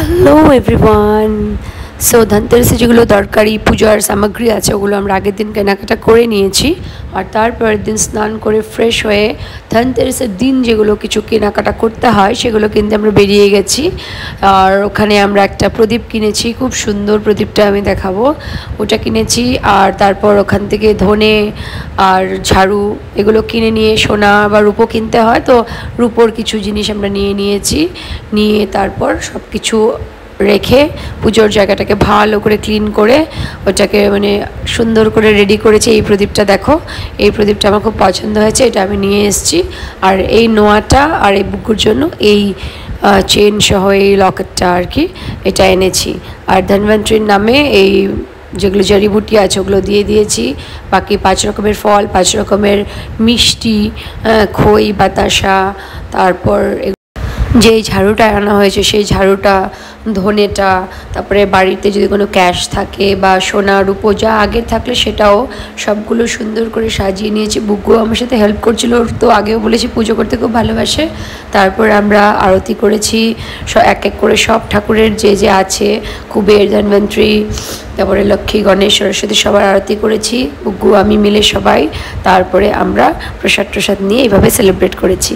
Hello everyone. So ধনতেরাসে যেগুলো দরকারি পূজার সামগ্রী আছে ওগুলো আমরা আগের দিন কেনাকাটা করে নিয়েছি, আর তারপরের দিন স্নান করে ফ্রেশ হয়ে ধনতেরাসের দিন যেগুলো কিছু কেনাকাটা করতে হয় সেগুলো কিনতে আমরা বেরিয়ে গেছি। আর ওখানে আমরা একটা প্রদীপ কিনেছি, খুব সুন্দর প্রদীপটা আমি দেখাবো, ওটা কিনেছি। আর তারপর ওখান থেকে ধনে আর ঝাড়ু এগুলো কিনে নিয়ে, সোনা বা রূপো কিনতে হয় তো রূপোর কিছু জিনিস আমরা নিয়েছি। নিয়ে তারপর সব কিছু রেখে পুজোর জায়গাটাকে ভালো করে ক্লিন করে ওটাকে সুন্দর করে রেডি করেছি। এই প্রদীপটা দেখো, এই প্রদীপটা আমার খুব পছন্দ হয়েছে, এটা আমি নিয়ে এসেছি। আর এই নোয়াটা আর এই বুকুর জন্য এই চেন সহ এই লকেটটা আর কি, এটা এনেছি। আর ধন্বন্তরীর নামে এই যেগুলো জড়িবুটি আছে ওগুলো দিয়ে দিয়েছি। বাকি 5 রকমের ফল, 5 রকমের মিষ্টি, খই, বাতাসা, তারপর যেই ঝাড়ুটা আনা হয়েছে সেই ঝাড়ুটা, ধনেটা, তারপরে বাড়িতে যদি কোনো ক্যাশ থাকে বা সোনা রূপো যা আগে থাকলে সেটাও সবগুলো সুন্দর করে সাজিয়ে নিয়েছি। বুগ্গু আমার সাথে হেল্প করছিল, তো আগেও বলেছি পুজো করতে খুব ভালোবাসে। তারপর আমরা আরতি করেছি, এক এক করে সব ঠাকুরের যে আছে, কুবের, ধন্বন্তরী, তারপরে লক্ষ্মী, গণেশ, সরস্বতী সবার আরতি করেছি বুগ্গু আমি মিলে সবাই। তারপরে আমরা প্রসাদ নিয়ে এইভাবে সেলিব্রেট করেছি।